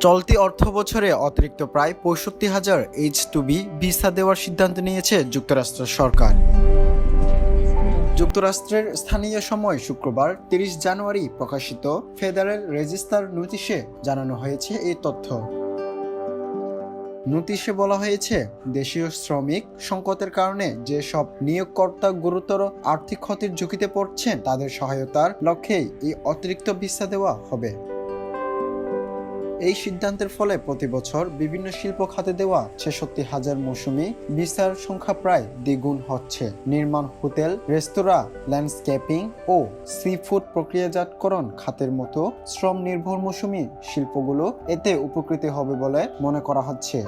চলতি অর্থবছরে অতিরিক্ত প্রায় ৬৫,০০০ H-2B ভিসা দেওয়ার সিদ্ধান্ত নিয়েছে যুক্তরাষ্ট্র সরকার। যুক্তরাষ্ট্রের স্থানীয় সময় শুক্রবার ৩০ জানুয়ারি প্রকাশিত ফেডারেল রেজিস্টার নোটিশে জানানো হয়েছে এই তথ্য। নোটিশে বলা হয়েছে, দেশীয় শ্রমিক সংকটের কারণে যেসব নিয়োগকর্তা গুরুতর আর্থিক ক্ষতির ঝুঁকিতে পড়ছেন তাদের সহায়তার লক্ষ্যেই এই অতিরিক্ত ভিসা দেওয়া হবে। এই সিদ্ধান্তের ফলে প্রতি বছর বিভিন্ন শিল্প খাতে দেওয়া ৬৬,০০০ মৌসুমি ভিসার সংখ্যা প্রায় দ্বিগুণ হচ্ছে। নির্মাণ, হোটেল, রেস্তোরাঁ, ল্যান্ডস্কেপিং ও সি ফুড প্রক্রিয়াজাতকরণ খাতের মতো শ্রম নির্ভর মৌসুমি শিল্পগুলো এতে উপকৃত হবে বলে মনে করা হচ্ছে।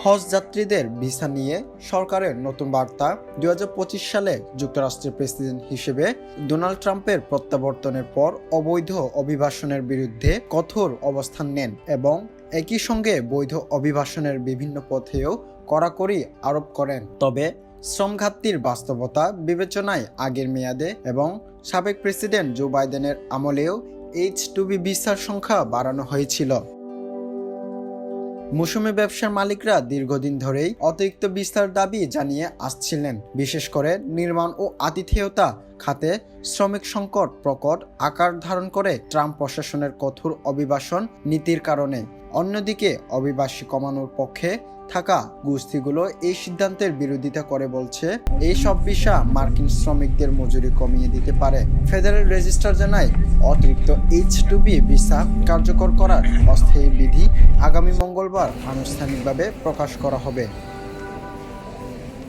হজ যাত্রীদের ভিসা নিয়ে সরকারের নতুন বার্তা। ২০২৫ সালে যুক্তরাষ্ট্রের প্রেসিডেন্ট হিসেবে ডোনাল্ড ট্রাম্পের প্রত্যাবর্তনের পর অবৈধ অভিবাসনের বিরুদ্ধে কঠোর অবস্থান নেন এবং একই সঙ্গে বৈধ অভিবাসনের বিভিন্ন পথেও কড়াকড়ি আরোপ করেন। তবে শ্রম ঘাটতির বাস্তবতা বিবেচনায় আগের মেয়াদে এবং সাবেক প্রেসিডেন্ট জো বাইডেনের আমলেও H-2B ভিসার সংখ্যা বাড়ানো হয়েছিল। মৌসুমি ব্যবসার মালিকরা দীর্ঘদিন ধরেই অতিরিক্ত ভিসার দাবি জানিয়ে আসছিলেন, বিশেষ করে নির্মাণ ও আতিথেয়তা খাতে শ্রমিক সংকট প্রকট আকার ধারণ করে ট্রাম্প প্রশাসনের কঠোর অভিবাসন নীতির কারণে। অন্যদিকে অভিবাসী কমানোর পক্ষে থাকা গোষ্ঠীগুলো এই সিদ্ধান্তের বিরোধিতা করে বলছে, এই সব ভিসা মার্কিন শ্রমিকদের মজুরি কমিয়ে দিতে পারে। ফেডারেল রেজিস্টার জানায়, অতিরিক্ত H-2B ভিসা কার্যকর করার অস্থায়ী বিধি আগামী মঙ্গলবার আনুষ্ঠানিকভাবে প্রকাশ করা হবে।